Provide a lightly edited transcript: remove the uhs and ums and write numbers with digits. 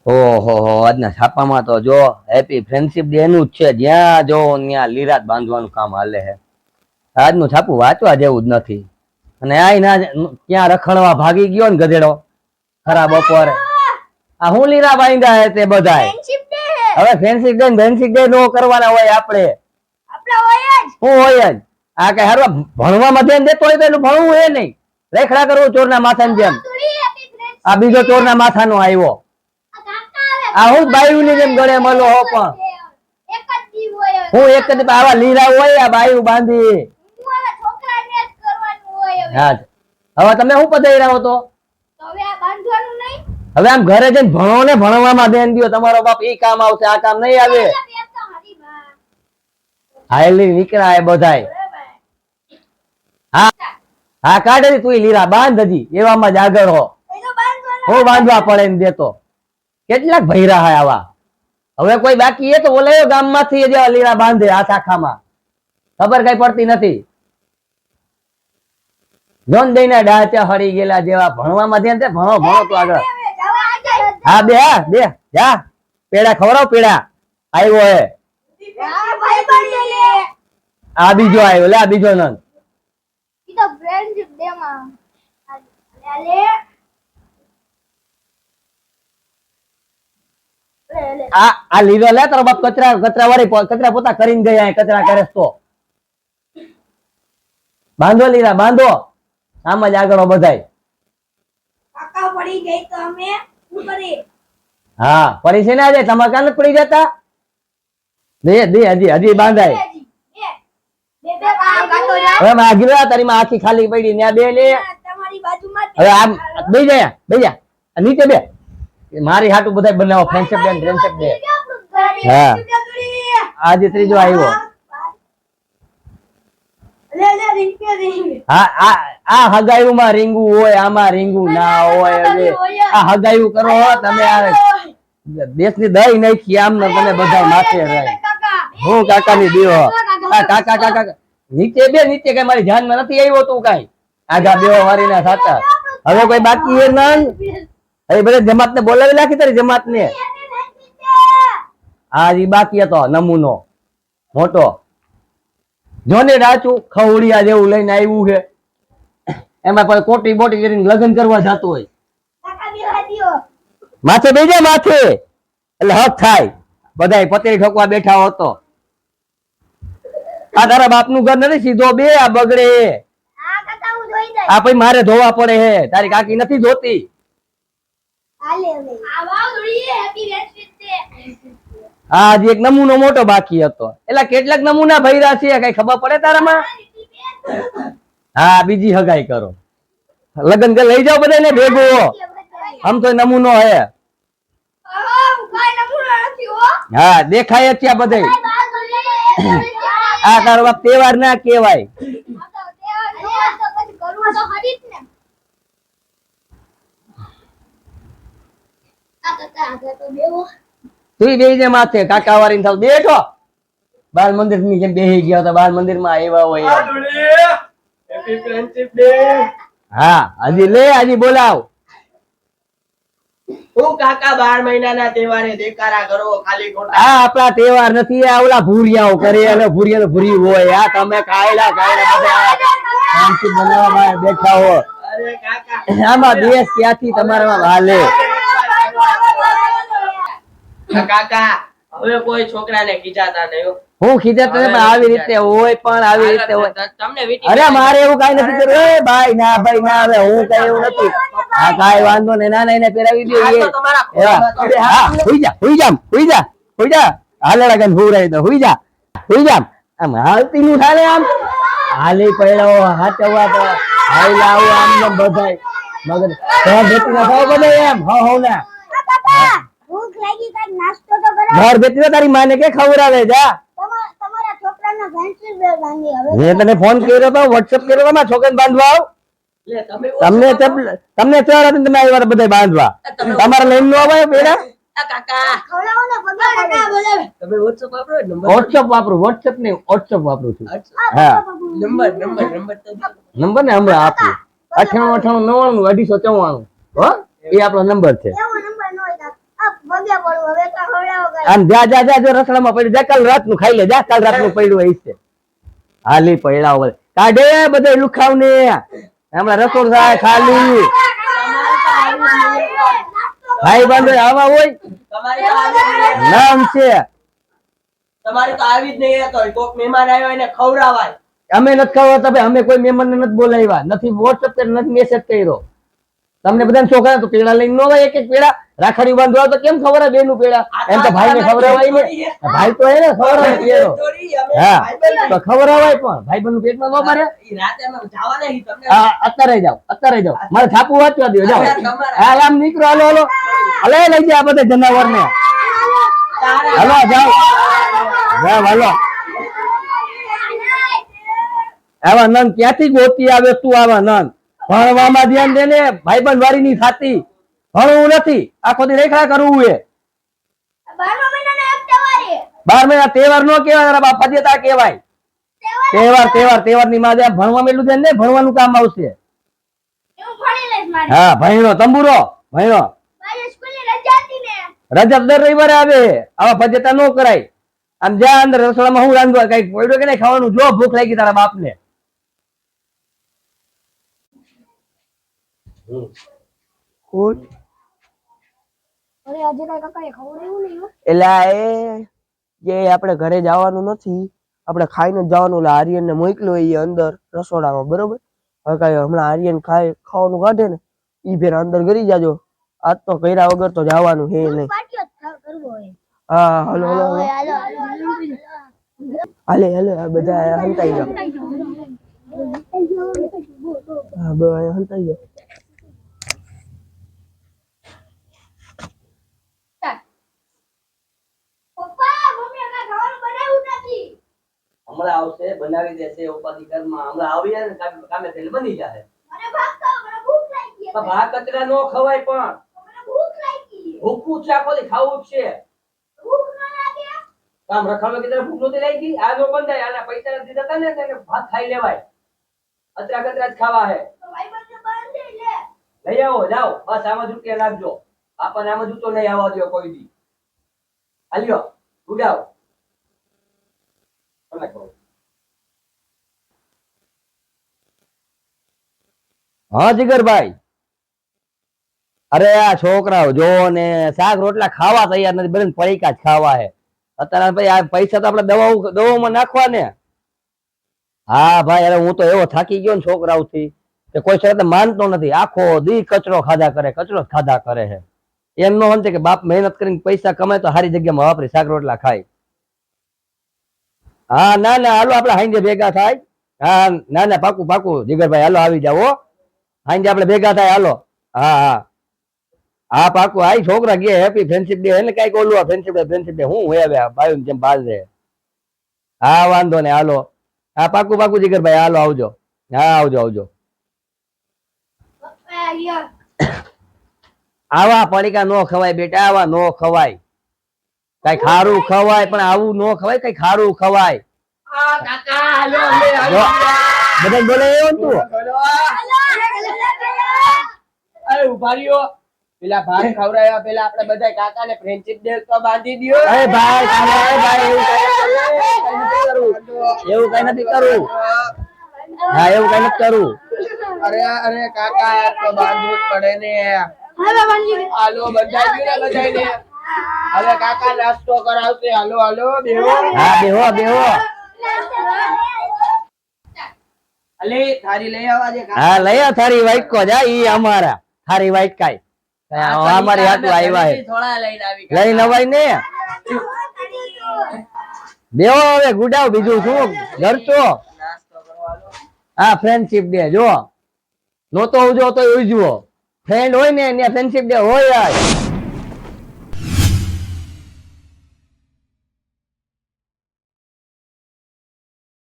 ઓહો આજના છાપામાં તો જો હેપી ફ્રેન્ડશિપ ડે નું જ છે, જ્યાં જો ત્યાં લીરાત બાંધવાનું કામ હાલે છે. આજનું છાપું વાંચવા જેવું જ નથી. અને આ ના ક્યાં રખડવા ભાગી ગયો ને ગધેડો ખરા બપોરે. આ હું લીરા બાંધ્યા તે બધાય. હવે ફ્રેન્ડશિપ ડે નો કરવાના હોય આપણે હું હોય જ. આ કઈ હારવા ભણવામાં ધ્યાન દેતો હોય તો એનું ભણવું હે નહીં. રેખડા કરવું ચોરના માથાની જેમ. આ બીજો ચોરના માથાનો આવ્યો. આ હું બાયુ ની જેમ ગળે મળો હો પણ હું એક જ આવા લીલા હોય આ બાયુ બાંધી. હા હવે તમે શું પધાર્યા હો તો હવે આમ ઘરે જઈને ભણો ને ભણવામાં ધ્યાન દો. તમારો બાપ ઈ કામ આવશે આ કામ નહીં આવે. હાયલી નીકળા એ બધાય. હા હા કાઢે તું લીરા બાંધ હજી એવામાં જ આગળ હો. હું બાંધવા પડે ને દેતો કેટલાક ભૈરા હે આવા. હવે કોઈ બાકી એ તો ઓલાયો ગામમાંથી જ લીરા બાંધે આ શાખામાં ખબર કઈ પડતી નથી. જોન દઈને ડાચા હળી ગયેલા જેવા ભણવામાં ધ્યાન દે. ભણો ભણો તો આગળ. હા બે જા પેડા ખવડાવ. પેડા આવ્યો હે આ બીજો આવ્યો. લે આ બીજો નંદ આ લીધો. લે તારો બાપ કચરા વાળી કચરા પોતા કરીને ગયા. કચરા કરે તો બાંધો લીરા બાંધો. આમ જ આગળ બધાય. હા પડી છે ને આજે તમારે કાન પડી જતા. હજી બાંધાય. હવે માગીલા તારી માં આખી ખાલી પડી ને બે લે. હવે આમ બે જા નીચે બે. મારી હાટું બધા બનાવો ફ્રેન્ડશિપ ડે. હા આજે ત્રીજો આવ્યો. હા આ હગાયું માં રીંગું હોય આમાં રીંગું ના હોય. આ હગાયું કરો તમે દેશની દહી નાખી આમ ને તમે બધા માથે રહે. હું કાકા ની દેવો કાકા નીચે બે નીચે કઈ મારી ધ્યાનમાં નથી આવ્યો તું કઈ આગા બેવો વારી ના સાચા. હવે કોઈ બાકી એ ના હવે બધા જમાત ને બોલાવી નાખી તારી જમાત ને. હા ઈ બાકી હતો નમૂનો મોટો. જોને ડાચું ખવડિયા જેવું લઈને આવ્યું છે. એમાં પણ કોટી બોટી કરીને લગ્ન કરવા જતો હોય. માથે બેજા માથે એટલે હક થાય. બધા પતરી ઠોકવા બેઠા હોતો. આ તારા બાપ નું ઘર નથી સીધો બે આ બગડે. આ પછી મારે ધોવા પડે હે. તારી કાકી નથી ધોતી. હા હજી એક નમૂનો મોટો બાકી હતો. એટલે કેટલાક નમૂના ભર્યા છે કઈ ખબર પડે તારામાં. હા બીજી હગાઈ કરો. લગ્ન કર લઈ જાઓ બધાને ભેગો. આમ તો નમૂનો હે. હા દેખાય છે બધે. આ તારો બાપ તહેવાર ના કેવાય. તું બેહી માથે કાકા વાળી થાવ બેઠો. બાલ મંદિર ની જેમ બેહી ગયા તો બાલ મંદિર માં આવ્યા હોય. હા હજી લે હજી બોલાવ. હું કાકા 12 મહિનાના તહેવારે દેખાડા કરો ખાલી ખોટા. આ આપણા તહેવાર નથી. આ ઓલા ભૂરિયાઓ કરે અને ભૂરિયા ભૂરી હોય. આ તમે કાયડા બધા બનાવવા બેઠા હો. અરે કાકા આમાં દેશ ક્યાંથી તમારામાં હાલે. કાકા હવે કોઈ છોકરાને ખીજાતા નહીં. હું ખીજાતો પણ આવી રીતે હોય. પણ આવી રીતે હોય તમને અરે મારે એવું કઈ નથી કર્યું. એ ભાઈ ના હવે હું કઈ એવું નથી. આ કાઈ વાંધો ને ના એને પહેરાવી દે. હુઈ જા હાલેડા ગન હુરાઈ દો. હુઈ જા આમ હાલતી નું થાલે આમ હાલી પડ્યો હાચવા તો હાઈ લાવ આમ ને બધાય મગર ઘર બેઠી ના થાવ બધે એમ હો ના ભૂખ લાગી કાઈ નાસ્તો તો કરો. ઘર બેઠી તારી માને કે ખવરાવે જા. તમારા છોકરાનો ફ્રેન્ડશિપ ડે બાંધી હવે. મેં તને ફોન કર્યો તો WhatsApp કર્યો તો મારા છોકરાને બાંધવા આવ. તમને ચાર હતી તમે આવ્યા બધા બાંધવા. તમારે લઈને નો આવે બેડા. કાકા ખવડાવો ને પગા બોલાવે. તમે WhatsApp વાપરો નંબર. WhatsApp નહીં WhatsApp વાપરું છું. હા નંબર ને હમણાં આપું 9898 99 294 હો એ આપણો નંબર છે. એવો નંબર ન હોય. પગે પડું હવે તો ખવડાવો કઈ આમ જા જા જા જો રસોડામાં પડ્યું જા કાલ રાતનું ખાઈ લે જા કાલ રાતનું પડ્યું હોય છે હાલી પડ્યા હોય કાઢે બધે લુખાવ ને હમણાં રસોડ થાય ખાલી ભાઈ બંધ આવા હોય તમારી તો આવી જ નહીં. નામ છે તમારી તો આવી જ નહીં તો કોક મહેમાન આવ્યો એને ખવડાવાય. અમે નથી ખબર અમે કોઈ મહેમાનને નથી બોલાવ્યા નથી વોટ્સઅપ કરી નથી મેસેજ કર્યો તમને બધાને છોકરા તો પેડા લઈને નો હોય એક એક પેડા રાખડી બાંધવા તો કેમ ખબર બેનું પેડા એમ તો ભાઈ ને ખવડાવાય ને ભાઈ તો એને ખવડાવે પેડો થોડી અમે હા ભાઈબંધ તો ખવડાવાય પણ ભાઈ બંધ પેટમાં ન મારે ઈ રાતે અમે જવાના ઈ તમને હા અત્યારે જાઓ મારે છાપું વાંચવા દો જાઓ હા આમ નીકળો હાલો હાલો હલે લઈ જાય આ બધા જનાવર ને હાલો જાઓ હાલો આવા નન ક્યાંથી ગોતી આવે તું આવા નન ભણવામાં ધ્યાન દે ને ભાઈબંધ વાળી ની થાતી ભણવું નથી આખો દી રેખા કરવું એ 12 મહિનાનો એક તહેવાર છે 12 મહિના તહેવાર નો કેવાય તારા બાપ ફજેતા કેવાય તહેવાર ની માં ભણવા મેલું છે ને ભણવાનું કામ આવશે હું ભણી લઈશ મારે હા ભણ્યો તંબુરો ભણ્યો મારી સ્કૂલની રજા હતી ને રજબ દર રવિવારે આવે આવા ફજેતા નો કરાય આમ જ્યાં અંદર રસોડામાં હું રાંધવા કઈ પડ્યો કે નહીં ખાવાનું જો ભૂખ લાગી તારા બાપ ને અરે આજે કઈ કાકાએ ખવડાવ્યું નહીં હો. એલા એ જે આપણે ઘરે જવાનું નથી આપણે ખાઈને જ જવાનું એટલે આર્યન ને મોકલ્યો એ અંદર રસોડામાં બરોબર હવે કઈ હમણાં આર્યન ખાવાનું કાઢે ને ઈ ફેર અંદર કરી જાજો આજ તો કર્યા વગર તો જવાનું હે નહીં પાટિયો જ કરવો હોય હા હલો હલો હલો. હાલો હાલે હાલે આ બધા હંતાઈ જાઓ હા બધા હંતાઈ જાઓ પપ્પા મમ્મી કાઈ ખાવાનું બનાવ્યું નથી હમણાં આવશે બનાવી દેશે ઉપાધિ ઘરમાં હમણાં આવી જાય ને કામે થઈને બની જાય મને ભૂખ લાગી છે ભાગ કચરા નો ખવાય પણ મને ભૂખ લાગી ભૂખું છે આખો દી ખાવું જ છે ભૂખ ન લાગે કામ રખાવે કે તારે ભૂખ નહોતી લાગી આ નો બંધાય આના પૈસા નથી દીધા ને તેને ભાત ખાઈ લેવાય અતરા કતરા જ ખાવા હે તો ભાઈબંધને બાંધી લે લઈ આવો જાઓ બસ આમાં જ રૂપિયા નાખજો આપણને આમાં જૂતો નહીં આવવા દો કોઈ દી હાલ્યો ઉડાવ તમને કહું હા જીગરભાઈ અરે આ છોકરાઓ જો ને શાક રોટલા ખાવા તૈયાર નથી બને પડીકા જ ખાવા હે અત્યારે ભાઈ આ પૈસા તો આપણે દવાઓમાં નાખવા ને હા ભાઈ અરે હું તો એવો થાકી ગયો ને છોકરાઓથી કે કોઈ શરત માનતો નથી આખો દી કચરો ખાધા કરે છે એમ નો સમજે કે બાપ મહેનત કરીને પૈસા કમાય તો સારી જગ્યામાં વાપરી શાક રોટલા ખાય હા ના ના હાલો આપડે હાઈજે ભેગા થાય હા ના ના પાકું જીગરભાઈ હાલો આવી જાઓ હાઈજે આપણે ભેગા થાય હાલો હા હા હા પાકું આઈ છોકરા ગયા હેપી ફ્રેન્ડશિપ ડે એને કઈક ઓલું ફ્રેન્ડશિપ ડે હું હોય હવે બાયું જેમ બાજ રે હા વાંધો ને હાલો હા પાકું જીગરભાઈ હાલો આવજો હા આવજો પપ્પા યાર આવા પડીકા નો ખવાય બેટા આવા નો ખવાય કઈ ખારું ખવાય પણ આવું નો ખવાય કઈ ખારું ખવાય આ કાકા હાલો અમે જો, બધા બોલે એવું તું અરે ઉભા રહ્યો પેલા ભાત ખવડાવ્યા પેલા આપણે બધા કાકાને ફ્રેન્ડશિપ ડે તો બાંધી દ્યો અરે ભાઈ એવું કઈ નથી કરવું હા એવું કઈ નથી કરવું અરે કાકા યાર તો બાંધવું જ પડે ને હાલો બંધાઈ ગયું ને બધાને હવે કાકા નાસ્તો કરાવશે હાલો બેહો હા બેહો અલે થારી લઈ આવવા દે હા લઈ આ થારી વાઈટ કો જા ઈ અમારા થારી વાઈટ કાઈ અમારી હાટુ આવ્યા હે થોડા લઈને આવી લઈ નવાય ને બેહો હવે ગુડાવ બીજું શું ઘરચો નાસ્તો કરવાનો હા ફ્રેન્ડશિપ ડે જો નહોતો ઉજો તો ઉજવો ફ્રેન્ડ હોય ને ત્યાં ફ્રેન્ડશિપ ડે હોય યાર